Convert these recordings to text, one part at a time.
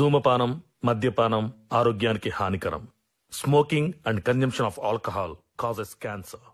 ధూమపానం, మద్యపానం ఆరోగ్యానికి హానికరం. Smoking and consumption of alcohol causes cancer.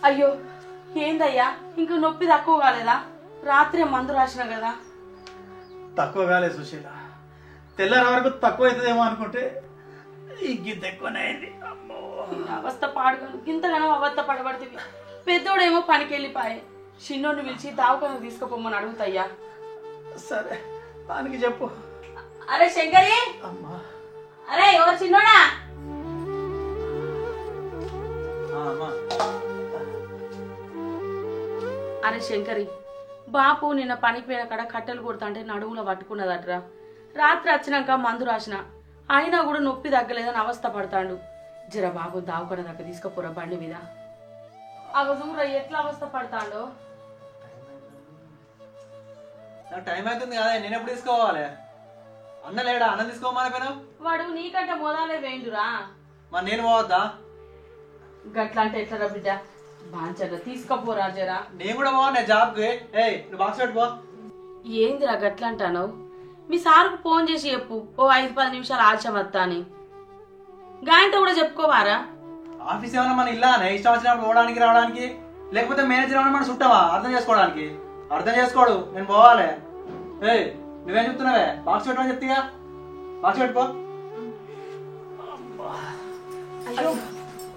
అయ్యో ఏందయ్యా, ఇంకా నొప్పి తక్కువ కాలేదా? రాత్రి మందు రాసిన కదా. తక్కువ కాలేదు సుశీల, తెల్లారి వరకు తక్కువ అవుతుందేమో అనుకుంటే ఈ గిద్ద ఎక్కువనైంది. అమ్మో అవస్థ పాడుకొని ఇంతగానో అవస్థ పడబడుతుంది. పెద్దోడేమో పనికి వెళ్ళిపోయి చిన్నోడిని పిలిచి దావకాను తీసుకుపోమని అడుగుతాయ్యా. సరే దానికి చెప్పు. అరే శంకరి, అమ్మా అరే ఎవరు చిన్నోడా? అరే శంకరి, బాపు నిన్న పనిపోయిన కాడ కట్టెలు కొడుతుంటే నడుములో పట్టుకున్నదట్రా. రాత్రి వచ్చినాక మందు రాసిన, అయినా కూడా నొప్పి తగ్గలేదని అవస్థ పడతాడు. జర బాబు దావకడ దగ్గర తీసుకుపోరా బండి మీద. అవసరం ఎట్లా అవస్థ పడతాడో. టైం అవుతుంది కదా, నేను ఎప్పుడు తీసుకోవాలి? అన్న లేడా? అన్నం తీసుకోమని వాడు నీకంటే మొదలే వేయండురా. మరి నేను పోవద్దా? గట్లా అంటే ఎట్లా బిడ్డ? బాంచర్ల తీసుకపోరా జరా. నేను కూడా పోవాలి జాబ్కి. నువ్వు బాక్స్ పెట్టుకో. ఏందిరా గట్లా అంటాను? మీ సార్కు ఫోన్ చేసి చెప్పు, ఓ 5-10 నిమిషాలు ఆలస్యం వస్తా అని. గాయంతో కూడా చెప్పుకోవారా? ఆఫీస్ ఏమన్నా మన ఇల్లానే ఇష్టం వచ్చినప్పుడు పోవడానికి రావడానికి? లేకపోతే మేనేజర్ ఏమన్నా మన చుట్టావా అర్థం చేసుకోవడానికి? అర్థం చేసుకోడు, నేను పోవాలి. నువ్వేం చెప్తున్నావే? బాక్స్ పెట్టమని చెప్తీగా, బాక్స్ పెట్టుకో. అయ్యో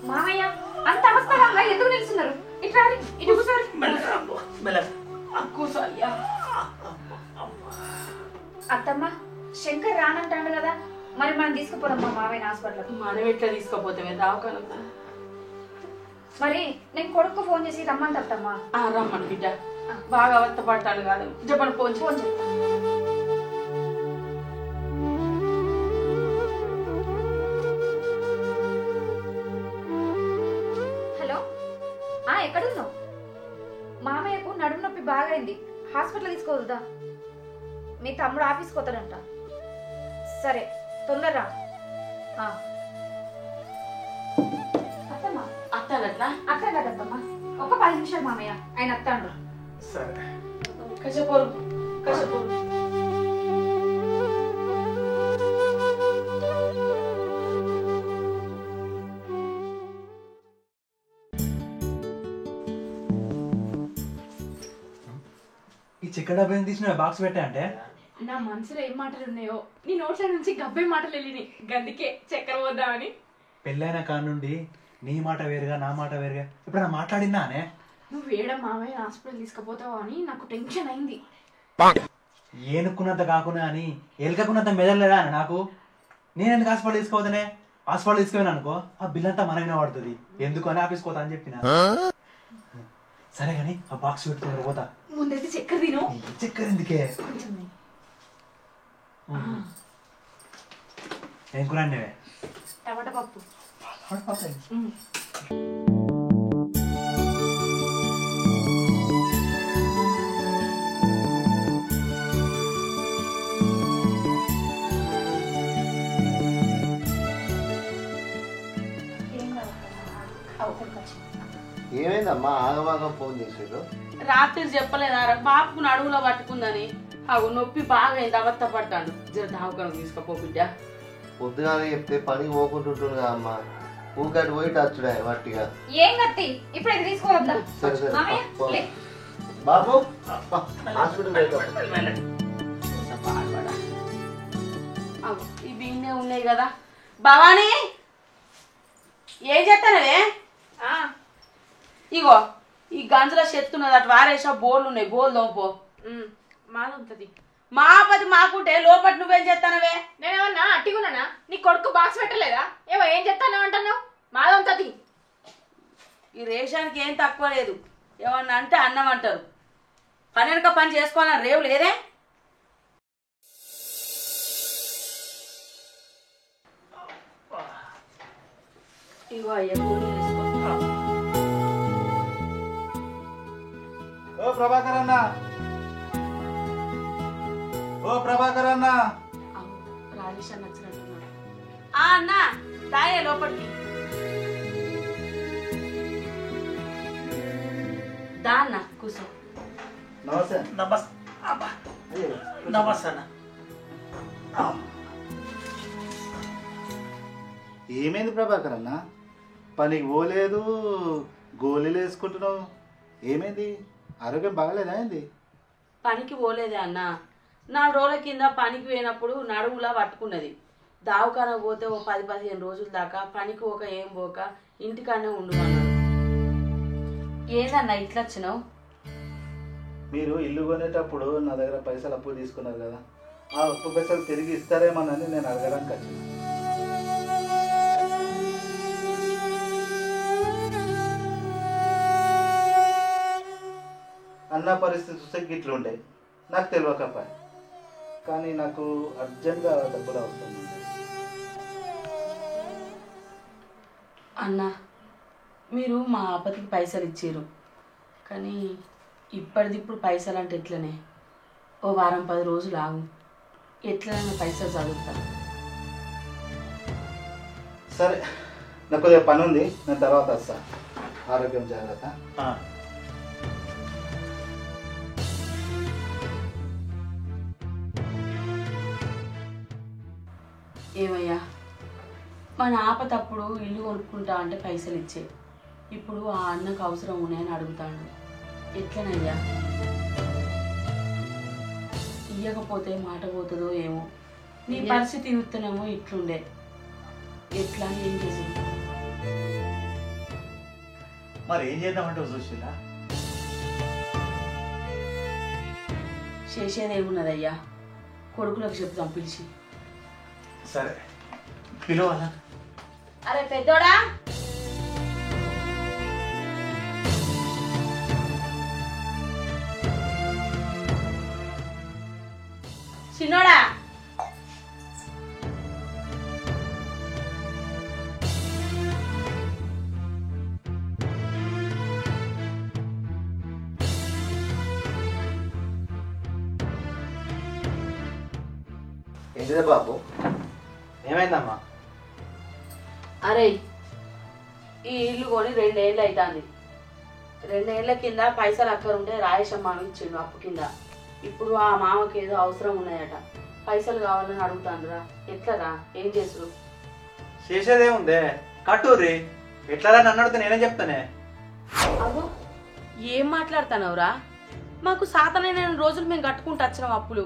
మామయ్య, అంత అవస్థగా ఎందుకు నిలుస్తున్నారు? ఇట్లా ఇటు కూర్చో అయ్యా. అత్తమ్మ, శంకర్ రానంటాడు కదా, మరి మనం తీసుకుపోదాం మా మామయ్య హాస్పిటల్. మనం ఎట్లా తీసుకుపోతామే దావకాను? మరి నేను కొడుకు ఫోన్ చేసి రమ్మంట అత్తమ్మ. రమ్మను బిడ్డ, బాగా అవస్థ పడతాడు కాదు. చెప్పండి, ఫోన్ ఫోన్ చెప్తాను. హలో, ఎక్కడున్నావు? మామయ్యకు నడుము నొప్పి బాగా అయింది, హాస్పిటల్ తీసుకోవద్దా? మీ తమ్ముడు ఆఫీస్కి పోతాడంట. సరే తొందరరా. అత్తమ్మ అత్తానట్లా అక్కడ కాదత్తమ్మ, ఒక 10 నిమిషాలు మామయ్య, ఆయన అత్తాడు. సరే కసపోరు కసపోరు. ఈ చికెన్ డబ్బా ఏం తీసిన బాక్స్ పెట్టా అంటే? నా మనసులో ఏం మాటలు ఉన్నాయో నీ నోట్ల నుంచి గబ్బే మాటలు వెళ్ళినాయి, గందుకే చక్కెర పోద్దామని. పెళ్ళైన కాడ నుండి నీ మాట వేరుగా నా మాట వేరుగా ఇప్పుడు మాట్లాడినానే? నువ్వు వేడ మామయ్య హాస్పిటల్ తీసుకుపోతావు అని నాకు టెన్షన్ అయింది. ఏనుకున్నంత కాకుండా అని ఎలకకున్నంత మెదలేదా అని నాకు? నేను ఎందుకు హాస్పిటల్ తీసుకోవద్దనే? హాస్పిటల్ తీసుకుపోయినా అనుకో, ఆ బిల్ అంతా మనమే పడుతుంది. ఎందుకు అని ఆఫీస్కి పోతా అని చెప్పిన. సరే కానీ ఆ బాక్స్ పెట్టుకుని పోతా. ముందైతే చక్కెర తిను. చక్కెర ఎందుకే? ఏం కూర అండి? టమాటా పప్పు. ఏమైందమ్మా ఆగమాగం ఫోన్ చేసారు? రాత్రి చెప్పలేదా బాపుకు నడుములో పట్టుకుందని? అవు నొప్పి బాగా అయింది, అవస్థ పడతాడు. జర దావకాను తీసుకుపో బిడ్డ. పొద్దుగానే చెప్తే పనికి పోకుంటుంటుంది అమ్మా, ఊకటి పోయి టచ్చుడా వట్టిగా. ఏం కత్తి, ఇప్పుడైతే తీసుకోవద్దా? సరే సరే మామయ్య బాబు హాస్పిటల్ ఇవి ఇన్నే ఉన్నాయి కదా. భవానీ ఏం చేస్తానవే? ఇగో ఈ గంజల చెత్తున్నది, అటు వారేసా బోర్లు ఉన్నాయి, బోర్లు లోపో. మాదంతది మా పది మాకుంటే లోపటి నువ్వేం చేస్తానవే? నేనేమన్నా అట్టిగున్నానా? నీ కొడుకు బాక్స్ పెట్టలేదా? ఏమో ఏం చెప్తాను అంటున్నావు? మాదంతది ఈ రేషానికి ఏం తక్కువ లేదు. ఏమన్నా అంటే అన్నం అంటారు. పని వెనక పని చేసుకోవాలని రేవు లేదే. ఇగో అయ్యా కూలీలు వేసుకో. ఓ ప్రభాకర్ అన్న, ఓ ప్రభాకర్ అన్న. రాజేష్ అన్న వచ్చినట్టున్నాడు. అన్న దాయే లోపలికి దా అన్న కూర్చో. నమస్తే. నమస్తే అన్న. ఏమైంది ప్రభాకర్ అన్న? పనికి పోలేదు, గోళీలు వేసుకుంటున్నావు, ఏమైంది? ఆరోగ్యం బాగలేదా ఏంది? పనికి పోలేదే అన్న. 4 రోజుల కింద పనికి పోయినప్పుడు నడుములా పట్టుకున్నది. దావకాన పోతే ఓ 10-15 రోజుల దాకా పనికి పోక ఏం పోక ఇంటికానే ఉండమన్నాడు. ఏదన్నా ఇట్లా వచ్చినావు? మీరు ఇల్లు కొనేటప్పుడు నా దగ్గర పైసలు అప్పు తీసుకున్నారు కదా, ఆ అప్పు పైసలు తిరిగి ఇస్తారేమోనని నేను అడగడానికి వచ్చిన. అన్న పరిస్థితి చూస్తే గిట్లుండే, నాకు తెలియకపోయా, కానీ నాకు అర్జెంట్గా డబ్బులు అవసరం ఉంది. అన్న మీరు మా ఆపతికి పైసలు ఇచ్చారు, కానీ ఇప్పటిదిప్పుడు పైసలు అంటే ఎట్లనే? ఓ వారం 10 రోజులు ఆగు, ఎట్లనైనా పైసలు చదువుతాను. సరే, నాకు కొద్దిగా పని ఉంది, నేను తర్వాత వస్తా. ఆరోగ్యం జాగ్రత్త. ఏమయ్యా, మన ఆపతప్పుడు ఇల్లు కొనుక్కుంటా అంటే పైసలు ఇచ్చే, ఇప్పుడు ఆ అన్నకు అవసరం ఉన్నాయని అడుగుతాడు. ఎట్లనయ్యా? ఇయ్యకపోతే మాట పోతుందో ఏమో. నీ పరిస్థితి చూస్తేనేమో ఇట్లుండే, ఎట్లా ఏం చేసింది? మరి ఏం చేద్దామంటావు సుశీల? చేసేదేమున్నదయ్యా, కొడుకులకు చెప్తాం పిలిచి. సరే పిలవాలా? అరే పెద్దోడా, చిన్నోడా, ఏంటిదే బాబు? ఏమైందమ్మా? అరే ఈ ఇల్లు కొని 2 ఏళ్ళు అవుతుంది. 2 ఏళ్ల కింద పైసలు అక్కరుంటే రాయేశం మామ ఇచ్చిండు అప్పు కింద. ఇప్పుడు ఆ మామకి ఏదో అవసరం ఉన్నాయట, పైసలు కావాలని అడుగుతాండ్రా. ఎట్లరా? ఏం చేసుడు? చేసేదేముందే, కట్టూరి. ఎట్లా నన్ను అడిగితే నేనేం చెప్తానే? అబ్బో ఏం మాట్లాడుతున్నావురా? మాకు సాతనైన రోజులు మేము కట్టుకుంటూ వచ్చినాం అప్పులు.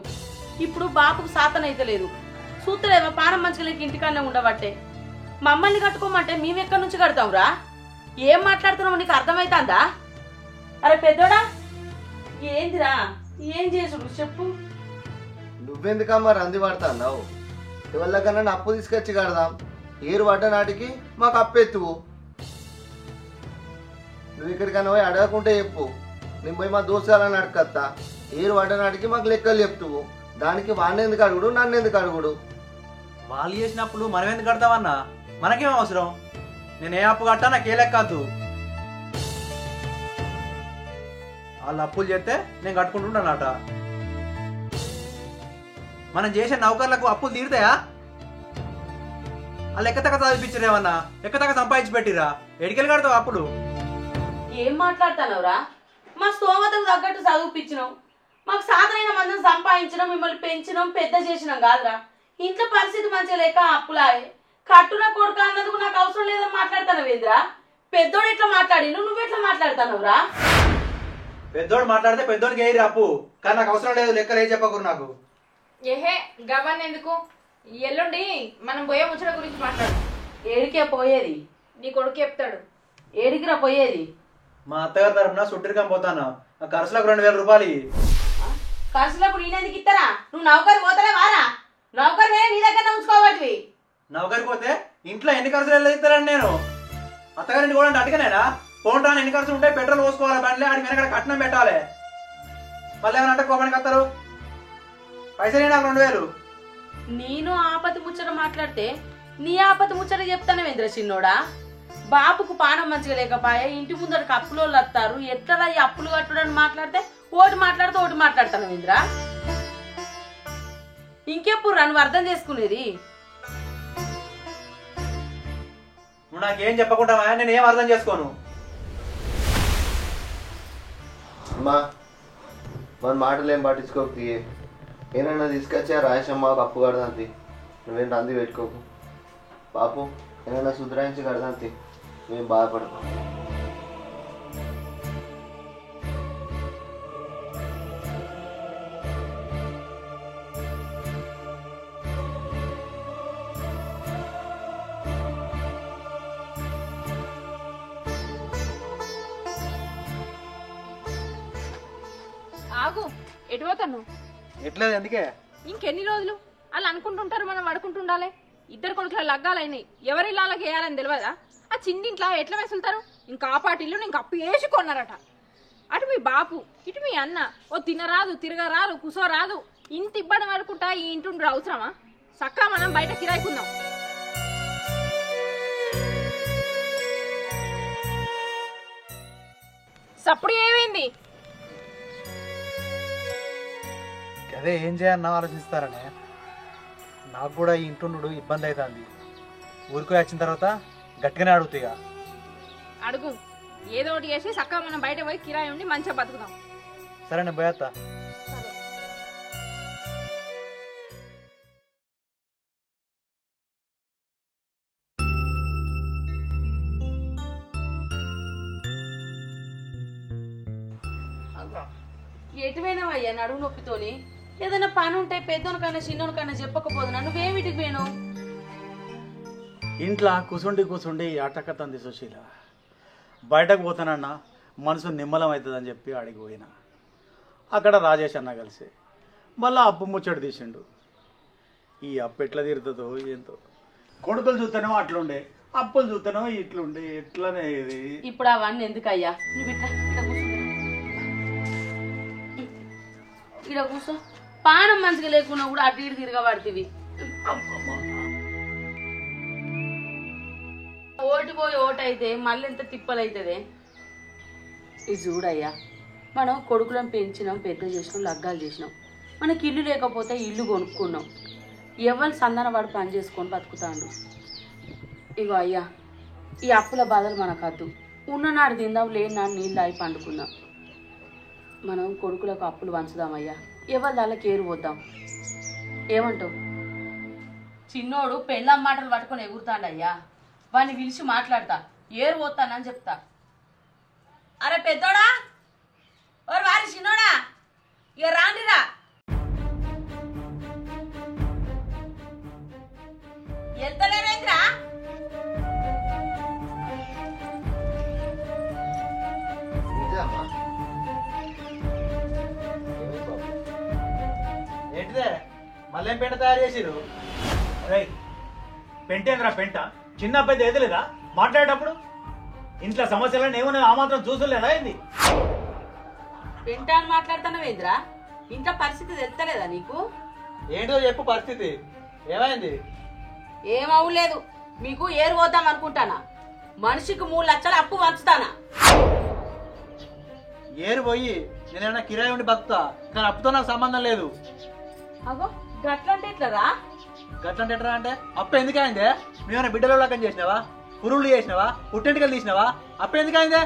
ఇప్పుడు బాపుకు సాతన అయితే లేదు, చూస్తలేమో పానం మంచిగా ఇంటికాడనే ఉండబట్టే. మమ్మల్ని కట్టుకోమంటే మేమెక్కడి నుంచి కడతాంరా? ఏం మాట్లాడుతున్నావు? నీకు అర్థమైతుందా? అరే పెద్దోడా, ఏందిరా? ఏం చేసుడు చెప్పు. నువ్వెందుకమ్మా రంది పడతా అన్నావు? ఎవరికన్నా అప్పు తీసుకొచ్చి కడదాం, ఏరు పడ్డ నాటికి మాకు అప్పెత్తువు. నువ్వు ఇక్కడికన్నా పోయి అడగకుంటే చెప్పు, నేను పోయి మా దోస్తులని అడగత్తా. ఏరు పడ్డ నాటికి మాకు లెక్కలు చెప్తువు. దానికి వాడిని ఎందుకు అడుగుడు, నన్ను ఎందుకు అడుగుడు? వాళ్ళు చేసినప్పుడు మనం ఎందుకు కడతామన్నా? మనకేం అవసరం? నేను ఏ అప్పు కట్టా నాకు ఏ లెక్కద్దు. వాళ్ళు అప్పులు చేస్తే నేను కట్టుకుంటుంటానట. మనం చేసే నౌకర్లకు అప్పులు తీరుతాయా? వాళ్ళు ఎక్కతక్క చదివించరేమన్నా, ఎక్కతక్క సంపాదించి పెట్టిరా? ఎడికెళ్ళి కడతావు అప్పుడు? ఏం మాట్లాడుతున్నావురా? మా స్తోమతకు తగ్గట్టు చదువుపించినాం, మాకు సాధనైన మందిని సంపాదించడం, మిమ్మల్ని పెంచడం, పెద్ద చేసినాం కాదురా. ఇంట్లో పరిస్థితి మంచిగా లేక అప్పులాయే. కట్టున కొడుకు అన్నందుకు నాకు అవసరం లేదని మాట్లాడుతున్నావు ఏంద్రా? పెద్దోడు ఎట్లా మాట్లాడి నువ్వెట్లా మాట్లాడుతున్నావురా? పెద్దోడు మాట్లాడితే పెద్దోడికి ఏ అప్పు, కానీ నాకు అవసరం లేదు. లెక్కలు ఏం చెప్పకూరు నాకు. ఏహే గవ్వన్న ఎందుకు? ఎల్లుండి మనం పోయే ముచ్చట గురించి మాట్లాడు. ఏడికే పోయేది? నీ కొడుకు చెప్తాడు. ఏడికిరా పోయేది? మా అత్తగారి తరఫున సుట్టిరికం పోతాను, ఆ ఖర్చులకు 2000 రూపాయలు ఇయ్యి. ఖర్చులకు నేనెందుకు ఇస్తారా? నువ్వు నౌకరి పోతలే వారా? నౌకరి నీ దగ్గర ఉంచుకోవట్వి. నౌకరికి పోతే ఇంట్లో ఎన్ని ఖర్చులు ఇస్తారని నేను అత్తగారింటి కూడా అంటే అడిగనేనా? పోంటాను ఎన్ని ఖర్చులు ఉంటాయి, పెట్రోల్ పోసుకోవాలి బండ్లే, ఆడికి వెనక కట్నం పెట్టాలి. మళ్ళీ ఏమైనా అంటే కోపానికి వస్తారు. పైసలు నాకు 2000. నేను ఆపతి ముచ్చట మాట్లాడితే నీ ఆపతి ముచ్చట చెప్తానేవేంద్ర చిన్నోడా. బాపుకు పానం మంచిగా లేకపోయా, ఇంటి ముందరికి అప్పులోళ్ళు వస్తారు, ఎట్లా ఈ అప్పులు కట్టుడని మాట్లాడితే ఒకటి మాట్లాడతానేవేంద్ర. ఇంకెప్పుడు నువ్వు అర్థం చేసుకునేది? నువ్వు నాకేం చెప్పకుండా నేను ఏం అర్థం చేసుకోను. అమ్మా మన మాటలు ఏం పట్టించుకోకు. ఏమైనా తీసుకొచ్చా రాయసమ్మ అప్పు కడదాంతి, నువ్వేం రంది పెట్టుకోకు. బాపు ఏమైనా సుధరాయించి కడదాంతి, నువ్వేం బాధపడకు. ఆగు, ఎటు పోతాను? ఎట్లేదు ఎందుకే? ఇంకెన్ని రోజులు వాళ్ళు అనుకుంటుంటారు మనం పడుకుంటుండాలి. ఇద్దరు కొడుకుల లగ్గాలైనాయి, ఎవరి ఇళ్ళకి వేయాలని తెలియదా? ఆ చిన్నింట్లో ఎట్లా వెసులుతారు? ఇంకా ఆ పాటిల్లు ఇంకా అప్పు వేసుకొన్నారట. అటు మీ బాపు ఇటు మీ అన్న ఓ తినరాదు తిరగరాదు కూసోరాదు, ఇంత ఇబ్బంది పడుకుంటా ఈ ఇంటుండ్రు అవసరమా? చక్కా మనం బయట కిరాయికుందాం. సప్పుడు ఏమైంది? అదే ఏం చేయాలన్నా ఆలోచిస్తారనే. నాకు కూడా ఈ ఇంటుండు ఇబ్బంది అవుతుంది. ఊరికి వచ్చిన తర్వాత గట్టిగానే అడుగుతాయిగా. అడుగు, ఏదో ఒకటి చేసి చక్కగా మనం బయట పోయి కిరాయి ఉండి మంచిగా బతుకుదాం. సరే నేను పోయేస్తా. ఎటువైనావయ్యా నడువు నొప్పితోని? ఏదైనా పని ఉంటే పెద్దోనికన్నా చిన్నోనికన్నా చెప్పకపోదునా? నువ్వేమిటికి పోయినావు? ఇంట్లో కూర్చుండి ఆటకత్తంది సుశీల. బయటకు పోతానన్నా మనసు నిమ్మలం అవుతుందని చెప్పి అడిగి పోయినా. అక్కడ రాజేష్ అన్న కలిసి మళ్ళీ అప్పు ముచ్చట తీసిండు. ఈ అప్పు ఎట్లా తీరుతుందో ఏంతో. కొడుకులు చూస్తేనో అట్లుండే, అప్పులు చూస్తేనో ఇట్లుండే, ఎట్లనే ఇది. ఇప్పుడు అవన్నీ ఎందుకయ్యా? నువ్వు ఇక్కడ కూర్చో. పానం మంచిగా లేకున్నా కూడా అటు ఇటు తిరగబడుతుంది. ఓటు పోయి ఓటు అయితే మళ్ళీ ఎంత తిప్పలు అవుతుంది. ఇది చూడయ్యా, మనం కొడుకులను పెంచినాం, పెద్ద చేసినాం, లగ్గాలు చేసినాం. మనకి ఇల్లు లేకపోతే ఇల్లు కొనుక్కున్నాం. ఎవరు సందన వాడు పని చేసుకొని బతుకుతాడు. ఇగో అయ్యా, ఈ అప్పుల బాధలు మనకద్దు. ఉన్ననాడు తిందాం, లేనాడు నీళ్ళు అయి పండుకుందాం. మనం కొడుకులకు అప్పులు పంచుదామయ్యా, ఎవరి దాళ్ళకి ఏరు పోద్దాం. ఏమంటావు? చిన్నోడు పెళ్ళం మాటలు పట్టుకొని ఎగురుతాడయ్యా, వాడిని పిలిచి మాట్లాడతా, ఏరు పోతానని చెప్తా. అరే పెద్దోడా, ఓరు వారి చిన్నోడా, ఇక రాండిరా. ఎంతలేవేంద్రా? ఏంటిదే మళ్ళీ పెంట తయారు చేసిరు? పెంటేంద్రా పెంట? చిన్న పెద్ద ఎదలేదా మాట్లాడేటప్పుడు? ఇంట్లో సమస్యలను ఏమన్నా ఆ మాత్రం చూసలేదా ఏంది? పెంట అని మాట్లాడుతున్నావేంద్రా? ఇంట్లో పరిస్థితి తెలుస్తలేదా నీకు? ఏంటో చెప్పు పరిస్థితి, ఏమైంది? ఏమవులేదు, మీకు ఏరు పోద్దాం అనుకుంటానా. మనిషికి 3 లక్షలు అప్పు పంచుతానా. ఏరు పోయి నేనేమన్నా కిరాయి ఉండి బతుకుతా, కానీ అప్పుతో నాకు సంబంధం లేదు. అగో గట్లంటే ఎట్లరా? గట్లంటే ఎట్లా అంటే అప్పు ఎందుకైందే? నువ్వేమైనా బిడ్డలో లెక్కన చేసినావా, పురుగులు చేసినావా, పుట్టింటికలు తీసినావా? అప్పు ఎందుకైందే?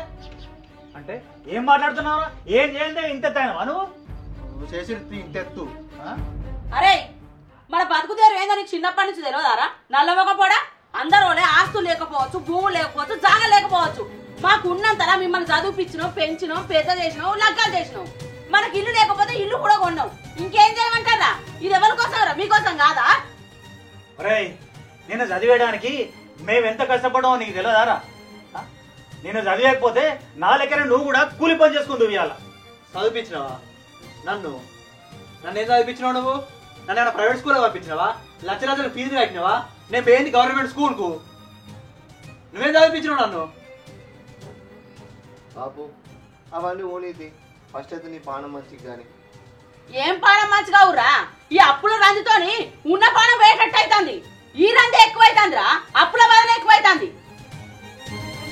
అంటే ఏం మాట్లాడుతున్నావు? ఏం చేయండి ఇంత తైనవా నువ్వు చేసి ఇంతెత్తు. అరే మన బతుకు తెరు ఏందో నీకు చిన్నప్పటి నుంచి తెలియదారా? నల్లవకపోడా అందరూనే ఆస్తులు లేకపోవచ్చు, భూములు లేకపోవచ్చు, జాగా లేకపోవచ్చు. మాకు ఉన్నంతలా మిమ్మల్ని చదివిపించినాం, పెంచినాం, పెద్ద చేసినాం, లగ్గాలు చేసినాం. మనకి ఇల్లు లేకపోతే ఇల్లు కూడా కొన్నాం. ఇంకేం చేయమంటారా? ఇది ఎవరి కోసం రా? మీకోసం కాదా? అరే నేను చదివేయడానికి మేమెంత కష్టపడ్డామో నీకు తెలియదారా? నేను చదివేయకపోతే నా లెక్కన నువ్వు కూడా కూలి పని చేసుకుంటూ ఇవ్వాల. చదివించినావా నన్ను? నన్ను ఏం చదివించినావు నువ్వు? నన్ను ఏమైనా ప్రైవేట్ స్కూల్లో పంపించినావా? లక్షలు ఫీజు కట్టినావా? నేను పోయింది గవర్నమెంట్ స్కూల్కు. నువ్వేం చదివించినావు నన్ను? బాపు అవన్నీ ఓనీతి ఫస్ట్ అయితే నీ పానం మంచిది కానీ. ఏం పానం మంచిగా ఊరా? ఈ అప్పుల రంజుతోని ఉన్న పానం వేయటట్టు అవుతుంది. ఈ రంజు ఎక్కువైతుందిరా, అప్పుల బాధ ఎక్కువైతుంది.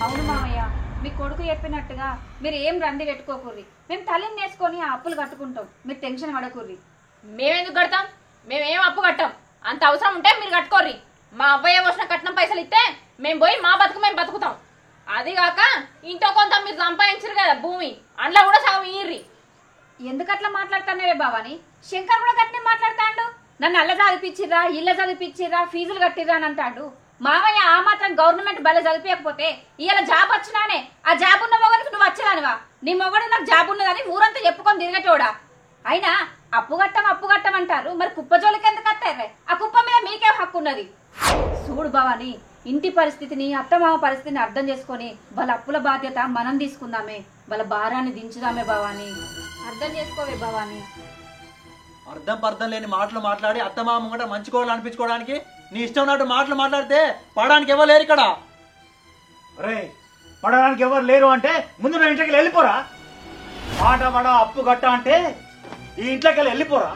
అవును మామయ్య, మీ కొడుకు చెప్పినట్టుగా మీరు ఏం రంది పెట్టుకోకూర్రి. మేము తల్లిని నేర్చుకొని ఆ అప్పులు కట్టుకుంటాం. మీరు టెన్షన్ పడకూర్రి. మేమెందుకు కడతాం? మేమేం అప్పు కట్టాం. అంత అవసరం ఉంటే మీరు కట్టుకోర్రి. మా అవ్వయ్య వచ్చిన కట్నం పైసలు ఇస్తే మేము పోయి మా బతుకు మేము బతుకుతాం. అదిగాక ఇంట్లో కొంత మీరు సంపాదించారు కదా భూమి, అందులో కూడా సగం ఇయ్యిర్రి. ఎందుకు అట్లా మాట్లాడుతున్నావే బాబాని? శంకర్ కూడా గట్టినే మాట్లాడతాడు. నన్ను అల్ల చదివిపిచ్చిర్రా, ఇళ్ళ చదివిపిచ్చిర్రా, ఫీజులు కట్టిర్రా అని అంటాడు. మామయ్య ఆ మాత్రం గవర్నమెంట్ బల చదివిపోకపోతే ఇవాళ జాబ్ వచ్చినానే. ఆ జాబ్ ఉన్న మొగడికి నువ్వు వచ్చేదానివా? నీ మొగడు నాకు జాబ్ ఉన్నదని ఊరంతా చెప్పుకొని తిరిగేటోడా? అయినా అప్పు కట్టం అంటారు. మరి కుప్ప జోలికి ఎందుకు వస్తారే? ఆ కుప్ప మీద మీకేం హక్కు ఉన్నది? చూడు భవాని, ఇంటి పరిస్థితిని అత్తమామ పరిస్థితిని అర్థం చేసుకొని వాళ్ళ అప్పుల బాధ్యత మనం తీసుకుందామే. వాళ్ళ భారాన్ని దించుదామే భవాని. అర్థం చేసుకోవే భవాని. అర్థం పర్థం లేని మాటలు మాట్లాడి అత్తమామ కూడా మంచుకోవాలి అనిపించుకోవడానికి నీ ఇష్టం ఉన్నట్టు మాటలు మాట్లాడితే పడడానికి ఎవరు లేరు ఇక్కడ. రే పడడానికి ఎవరు లేరు అంటే ముందు నా ఇంట్లోకి వెళ్ళిపోరా. మాట పడ అప్పు కట్ట అంటే ఈ ఇంట్లోకి వెళ్ళిపోరా.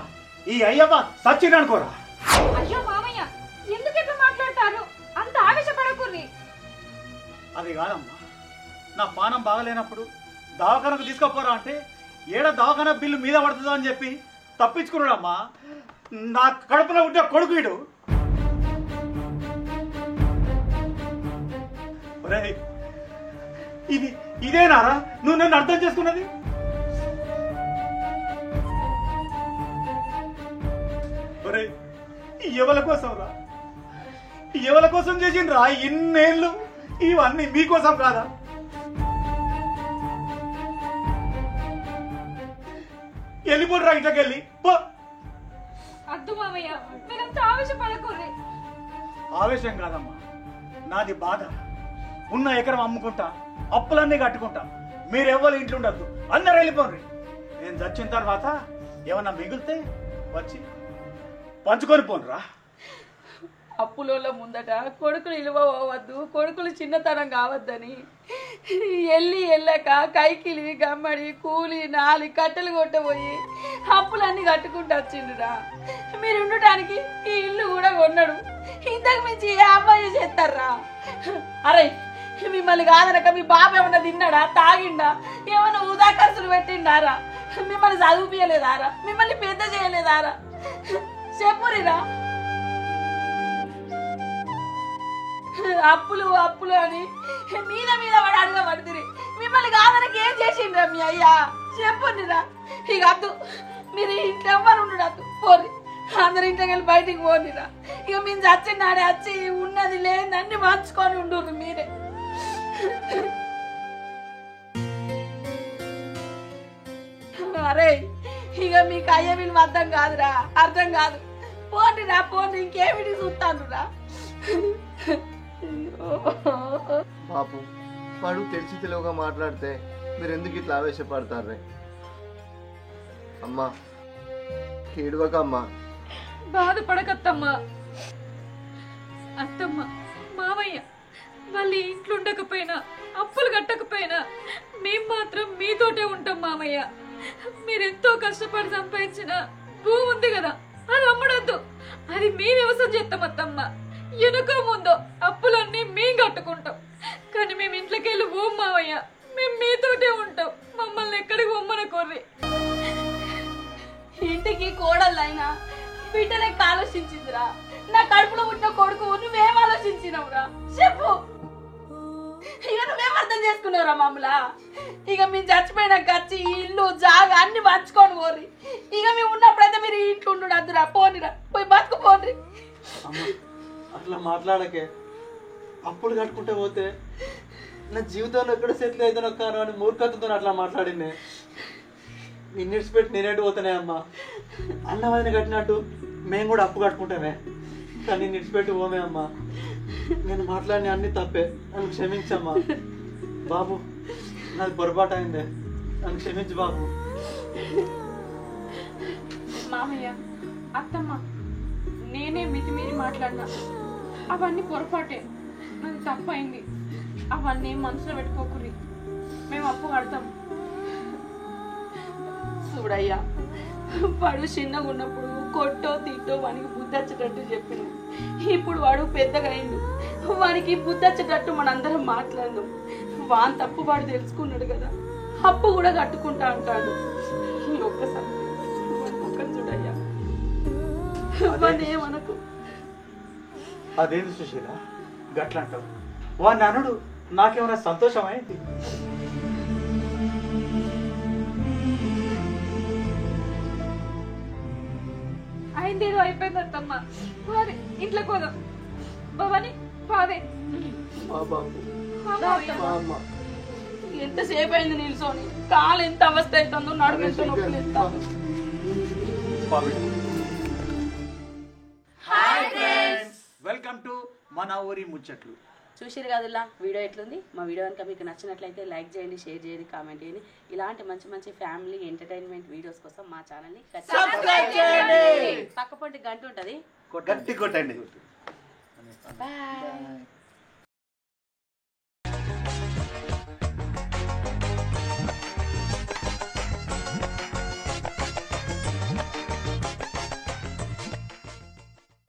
ఈ అయ్యవ్వ సచ్చిన్ అనుకోరా. అయ్యో మామయ్య, ఎందుకు ఎట్లా మాట్లాడతారు? అంత ఆవేశపడకూర్రి. అది కాదమ్మా, నా పానం బాగలేనప్పుడు దవాఖానకు తీసుకోపోరా అంటే ఏడ దవాఖాన బిల్లు మీద పడుతుందో అని చెప్పి తప్పించుకున్నాడమ్మా. నా కడుపులో ఉంటే కొడుకు వీడు. ఇదేనారా నువ్వు నన్ను అర్థం చేసుకున్నది? ఎవరి కోసం రా, ఎవరి కోసం చేసిండ్రా ఇన్నేళ్ళు? ఇవన్నీ మీకోసం కాదా? వెళ్ళిపోడురా ఇంట్లోకి వెళ్ళి పో. అద్దు మామయ్య, మీరంత ఆవేశపడకూర్రి. ఆవేశం కాదమ్మా, నాది బాధ. ఉన్న ఎకరం అమ్ముకుంటా, అప్పులన్నీ కట్టుకుంటా. మీరెవ్వరు ఇంట్లో ఉండద్దు, అందరు వెళ్ళిపోండి. నేను చచ్చిన తర్వాత ఏమన్నా మిగిలితే వచ్చి పంచుకొని పోనురా. అప్పుల ముందట కొడుకులు ఇలువ పోవద్దు, కొడుకులు చిన్నతనం కావద్దని వెళ్ళాక కైకిలి గమ్మడి కూలి నాలి కట్టెలు కొట్టబోయి అప్పులన్నీ కట్టుకుంటూ వచ్చిండురా. మీరు ఉండటానికి ఈ ఇల్లు కూడా కొన్నాడు. ఇంతకు మించి ఏ అమ్మాయి చేస్తారా? అరే మిమ్మల్ని కాదనక మీ బాబు ఏమన్నా తిన్నాడా, తాగిండా, ఏమన్నా ఉదా ఖర్చులు పెట్టిండారా? మిమ్మల్ని చదివిపియలేదారా? మిమ్మల్ని పెద్ద చేయలేదారా? చెప్పురిరా. అప్పులు అప్పులు అని మీద మీద వాడు అడగబడుతుంది. మిమ్మల్ని కాదనకి ఏం చేసిండ్రా మీ అయ్యా? చెప్పునిరా. ఇక అద్దు, మీరు ఇంట్లో ఎవ్వరు ఉండదు, పోరి. అందరి ఇంటికి వెళ్ళి బయటికి పోనిరా. ఇక మేము చచ్చినాడే వచ్చి ఉన్నది లేని అన్ని మార్చుకొని ఉండుర్రు మీరే. అరే ఇక మీకు అయ్య వీళ్ళు అర్థం కాదురా, అర్థం కాదు. పోండిరా పోండి, ఇంకేమిటి చూస్తానురా. బాపు వాడు తెలిసి తెలుగుగా మాట్లాడితే మీరు ఎందుకు ఇట్లా ఆవేశపడతారే? అమ్మా ఏడవకమ్మా. బాధపడకత్తమ్మా. అత్తమ్మ మామయ్య వాళ్ళు ఇంట్లో ఉండకపోయినా అప్పులు కట్టకపోయినా మేం మాత్రం మీతోటే ఉంటాం మామయ్య. మీరెంతో కష్టపడి సంపాదించిన భూమి ఉంది కదా, అది అమ్మడద్దు. అది మీ వ్యవసాయం చేస్తాం అత్తమ్మ. వెనుక ముందో అప్పులన్నీ మేం కట్టుకుంటాం. కానీ మేము ఇంట్లోకి వెళ్ళి పోం మావయ్య. మేము మీతోటే ఉంటాం. మమ్మల్ని ఎక్కడికి పొమ్మనకోర్రి. ఇంటికి కోడళ్ళైనా బిడ్డలకి ఆలోచించిందిరా. నా కడుపులో పుట్టిన కొడుకు నువ్వేం ఆలోచించినవురా? చెప్పు. ఇక నువ్వేం అర్థం చేసుకున్నావురా మమ్మల్ని? ఇక మేము చచ్చిపోయినాక వచ్చి ఇల్లు జాగా అన్ని పంచుకొని పోర్రి. ఇక మేము ఉన్నప్పుడైతే మీరు ఇంట్లో ఉండు అద్దురా, పోనిరా, పోయి బతుకు పోండి. అట్లా మాట్లాడకే. అప్పులు కట్టుకుంటే పోతే నా జీవితంలో ఎక్కడ సెటిల్ అవుతానో కాను అని మూర్ఖతతో అట్లా మాట్లాడింది. నిన్నిడిచి పెట్టి నేనేటి పోతానే అమ్మా. అన్నవైన కట్టినట్టు మేము కూడా అప్పు కట్టుకుంటామే, కానీ నిడిచిపెట్టి పోమే అమ్మా. నేను మాట్లాడిన అన్ని తప్పే, నన్ను క్షమించమ్మా. బాబు నాది పొరపాటు అయిందే, నన్ను క్షమించు బాబు. మామయ్య అత్తమ్మ నేనే మితిమీరి మాట్లాడినా. అవన్నీ పొరపాటే, నాకు తప్పైంది. అవన్నీ మనసులో పెట్టుకోకుర్రి. మేము అప్పు తప్పు పడతాం. చూడయ్యా, వాడు చిన్నగా ఉన్నప్పుడు కొట్టో తిట్టో వానికి బుద్ధి వచ్చేటట్టు చెప్పిన. ఇప్పుడు వాడు పెద్దగా అయిండు, వానికి బుద్ధి వచ్చేటట్టు మనందరం మాట్లాడినాం. వాని తప్పు వాడు తెలుసుకున్నాడు కదా, అప్పు కూడా కట్టుకుంటా అంటాడు. ఒక్కసారి ఒక్క చూడయ్యా, వానేమనకు. అదేంది సుశీల గట్ల అంటావు? వాడిని అనుడు, నాకేమైనా సంతోషం అయింది? అయింది, ఏదో అయిపోయింది అత్తమ్మ. పాదే ఇంట్లోకి పోదాం. భవాని పాదే. ఎంతసేపు అయింది నిల్చొని, కాలు ఎంత అవస్థ అవుతుందో, నడుము ఎంత నొప్పి ఎత్తాను. వెల్కమ్ టు మన ఊరి ముచ్చట్లు. చూసిరు కదలా వీడియో ఎట్లుంది? మా వీడియో కనుక మీకు నచ్చినట్లయితే లైక్ చేయండి, షేర్ చేయండి, కామెంట్ చేయండి. ఇలాంటి మంచి మంచి ఫ్యామిలీ ఎంటర్టైన్మెంట్ వీడియోస్ కోసం మా ఛానల్ని పక్కపొంటి గంట ఉంటుంది, గట్టి కొట్టండి. బాయ్.